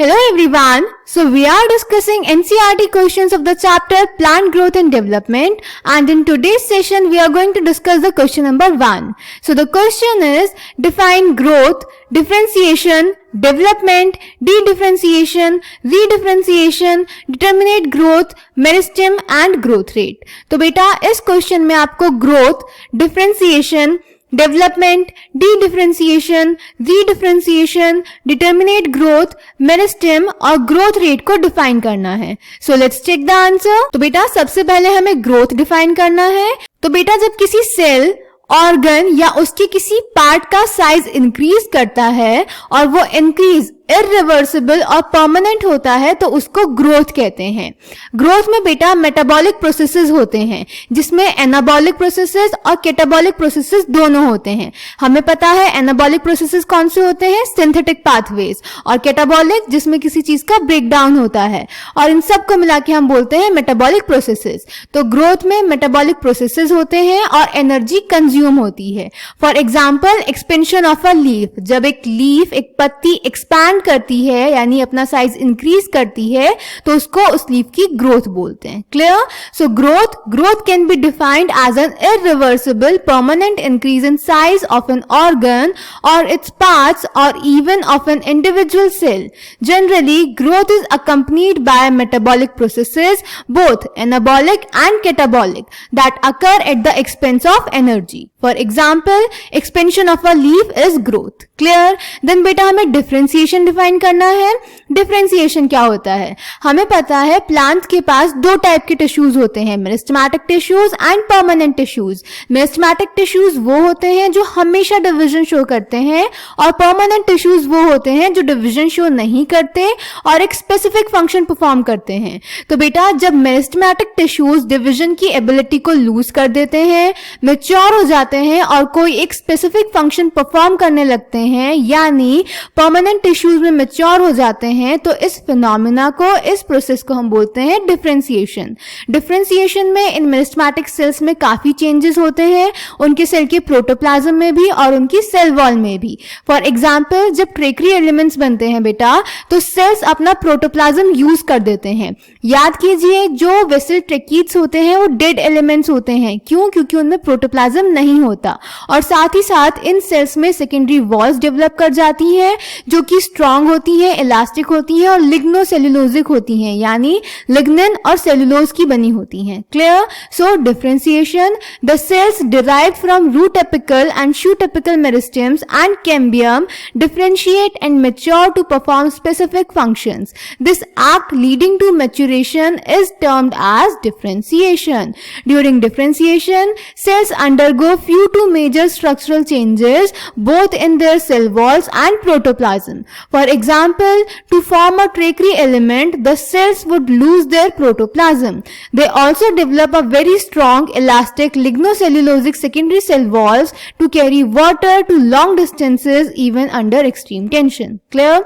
Hello everyone. So we are discussing NCERT questions of the chapter Plant Growth and Development, and in today's session we are going to discuss the question number 1. So the question is, define growth, differentiation, development, de-differentiation, redifferentiation, determinate growth, meristem and growth rate. तो बेटा इस question में आपको growth, differentiation, development, dedifferentiation, redifferentiation, determinate growth, meristem और growth rate को define करना है. So let's check the answer. तो बेटा सबसे पहले हमें ग्रोथ डिफाइन करना है. तो बेटा जब किसी सेल, ऑर्गन या उसके किसी पार्ट का साइज इंक्रीज करता है और वो इंक्रीज इरिवर्सिबल और परमानेंट होता है तो उसको ग्रोथ कहते हैं. ग्रोथ में बेटा मेटाबॉलिक प्रोसेसेस होते हैं जिसमें एनाबॉलिक प्रोसेसेस और कैटाबॉलिक प्रोसेसेस दोनों होते हैं. हमें पता है एनाबॉलिक प्रोसेसेस कौन से होते हैं, सिंथेटिक पाथवेज, और कैटाबॉलिक जिसमें किसी चीज का ब्रेकडाउन होता है, और इन सब को मिला के हम बोलते हैं मेटाबॉलिक प्रोसेसेस. तो ग्रोथ में मेटाबॉलिक प्रोसेसेस होते हैं और एनर्जी कंज्यूम होती है. For example expansion of a leaf, जब एक लीफ, एक पत्ती एक्सपैंड करती है यानी अपना साइज इंक्रीज करती है तो उसको उस लीफ की ग्रोथ बोलते हैं. Clear? So growth can be defined as an irreversible permanent increase in size of an organ और इट्स पार्ट्स और even of an individual cell. Generally growth is accompanied by metabolic processes both anabolic and catabolic that occur at the expense of energy. For example expansion of a leaf is growth. Clear? Then बेटा हमें differentiation define करना है. Differentiation क्या होता है? हमें पता है प्लांट के पास दो टाइप के टिश्यूज होते हैं, meristematic tissues and permanent tissues. Meristematic tissues वो होते हैं जो हमेशा डिवीजन शो करते हैं और परमानेंट टिश्यूज वो होते हैं जो डिवीजन शो नहीं करते और एक स्पेसिफिक फंक्शन परफॉर्म करते हैं. तो बेटा जब मेरिस्टेमेटिक टिश्यूज डिवीजन की एबिलिटी को लूज कर देते हैं, मैच्योर हो जाते हैं और कोई एक स्पेसिफिक फंक्शन परफॉर्म करने लगते हैं, यानी परमानेंट टिश्यूज में मैच्योर हो जाते हैं, तो इस फिनोमेना को, इस प्रोसेस को हम बोलते हैं डिफरेंशिएशन. डिफरेंशिएशन में इन मेरिस्टेमेटिक सेल्स में काफी चेंजेस होते हैं, उनके सेल के प्रोटोप्लाज्म में भी और उनकी सेल वॉल में भी. फॉर एग्जांपल जब ट्रेक्री एलिमेंट्स बनते हैं बेटा तो सेल्स अपना प्रोटोप्लाज्म यूज कर देते हैं. याद कीजिए जो वेसल ट्रेकीट्स होते हैं वो डेड एलिमेंट्स होते हैं. क्यों? क्योंकि उनमें प्रोटोप्लाज्म नहीं होता. और साथ ही साथ इन सेल्स में सेकेंडरी वॉल्स डेवलप कर जाती हैं जो कि स्ट्रांग होती हैं, इलास्टिक होती हैं और लिग्नोसेल्यूलोजिक होती हैं, यानी लिग्निन और सेल्यूलोज की बनी होती हैं. Clear? So differentiation, the cells derived from root apical and shoot apical meristems and cambium differentiate and mature to perform specific functions. This act leading to maturation is termed as differentiation. During differentiation cells undergo few to major structural changes both in their cell walls and protoplasm. For example, to form a tertiary element, the cells would lose their protoplasm. They also develop a very strong elastic lignocellulosic secondary cell walls to carry water to long distances even under extreme tension. Clear?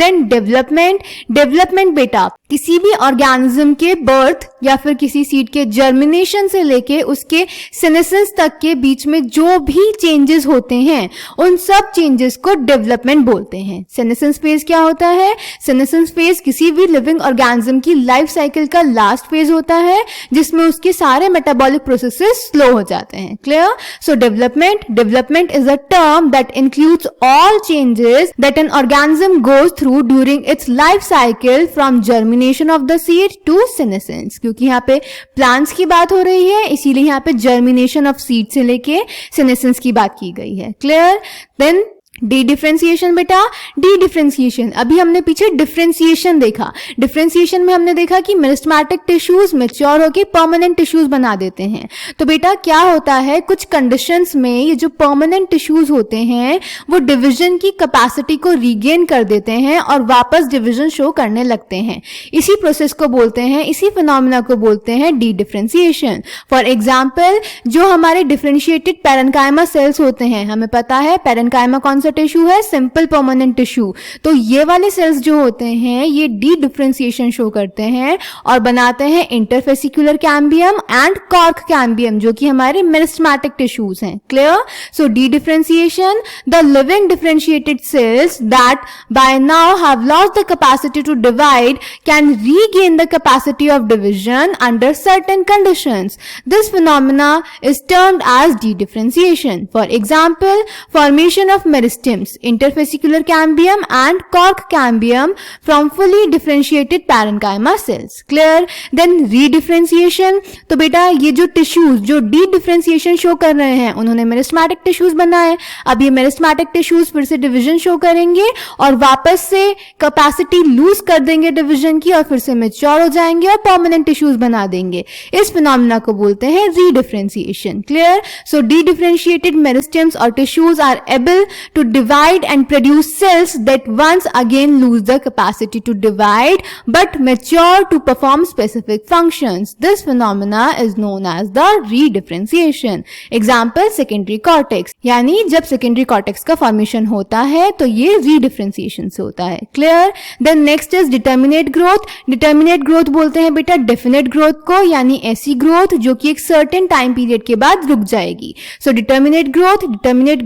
Then development beta किसी भी organism के birth या फिर किसी seed के germination से लेके उसके सेनेसेंस तक के बीच में जो भी चेंजेस होते हैं उन सब चेंजेस को डेवलपमेंट बोलते हैं. सेनेसेंस फेज क्या होता है? सेनेसेंस फेज किसी भी लिविंग ऑर्गेनिज्म की लाइफ साइकिल का लास्ट फेज होता है जिसमें उसके सारे मेटाबॉलिक प्रोसेसेस स्लो हो जाते हैं. Clear? So development is a term that includes all changes that an organism goes through during its life cycle from germination of the seed to senescence. क्योंकि यहाँ पे प्लांट्स की बात हो रही है इसीलिए यहाँ पे जर्मिनेशन ऑफ सीड से लेके सेनेसेंस की बात की गई है. क्लियर? देन डी डिफरेंशिएशन बेटा. डी डिफरेंशिएशन, अभी हमने पीछे डिफरेंशिएशन देखा. डिफरेंशिएशन में हमने देखा कि मेरिस्टेमेटिक टिश्यूज मैच्योर होकर परमानेंट टिश्यूज बना देते हैं. तो बेटा क्या होता है, कुछ कंडीशंस में ये जो परमानेंट टिश्यूज होते हैं वो डिवीजन की कैपेसिटी को रीगेन कर देते हैं और वापस डिवीजन शो करने लगते हैं. इसी प्रोसेस को बोलते हैं, इसी फिनोमेना को बोलते हैं डी डिफरेंशिएशन. फॉर एग्जाम्पल जो हमारे डिफरेंशिएटेड पैरेन्काइमा सेल्स होते हैं, हमें पता है पैरेन्काइमा कौन सा टिश्यू है, सिंपल परमानेंट टिश्यू। तो ये वाले सेल्स जो होते हैं ये डी डिफरेंशिएशन शो करते हैं और बनाते हैं interfascicular cambium and cork cambium, जो कि हमारे मेरिस्टेमेटिक टिश्यूज हैं। Clear? So dedifferentiation, the living differentiated cells that by now have lost the capacity to divide can regain the capacity of division under certain conditions. This phenomena is termed as dedifferentiation. For example, formation of meristems, interfascicular cambium and cork cambium from fully differentiated parenchyma cells. Clear? Then redifferentiation. तो बेटा ये जो tissues जो de-differentiation show कर रहे हैं उन्होंने meristematic tissues बनाए। अब ये मेरिस्टेमेटिक टिश्यूज फिर से डिवीजन शो करेंगे और वापस से कैपेसिटी लूज कर देंगे डिवीजन की और फिर से मैच्योर हो जाएंगे और परमानेंट टिश्यूज बना देंगे। इस फिनोमेना को बोलते हैं redifferentiation. Clear? So dedifferentiated meristems or tissues are able to divide and produce cells that once again lose the capacity to divide but mature to perform specific functions. This phenomena is known as the redifferentiation. Example, secondary cortex. यानी जब secondary cortex का formation होता है तो ये redifferentiation से होता है। Clear? Then next is determinate growth. Determinate growth बोलते हैं बेटा definite growth को, यानी ऐसी growth जो कि एक certain time period के बाद रुक जाएगी। So determinate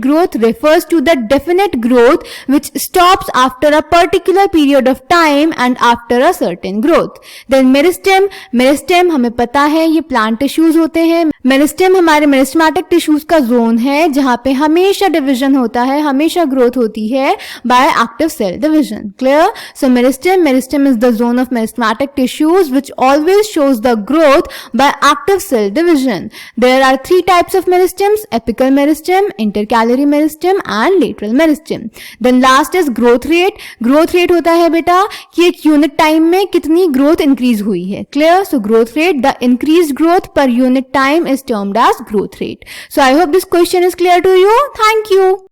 growth refers to the definite growth which stops after a particular period of time and after a certain growth. Then meristem हमें पता है ये plant tissues होते हैं। मेरिस्टेम हमारे मेरिस्टेमेटिक टिश्यूज का जोन है जहां पे हमेशा डिवीजन होता है, हमेशा ग्रोथ होती है by active cell division. Clear? So meristem is the zone of meristematic tissues which always shows the growth by active cell division. There are 3 types of meristems, apical meristem, intercalary meristem and lateral meristem. Then last is growth rate. Growth rate होता है बेटा कि एक unit time में कितनी growth increase हुई है। Clear? So growth rate, the increased growth per unit time is termed as growth rate. So I hope this question is clear to you. Thank you.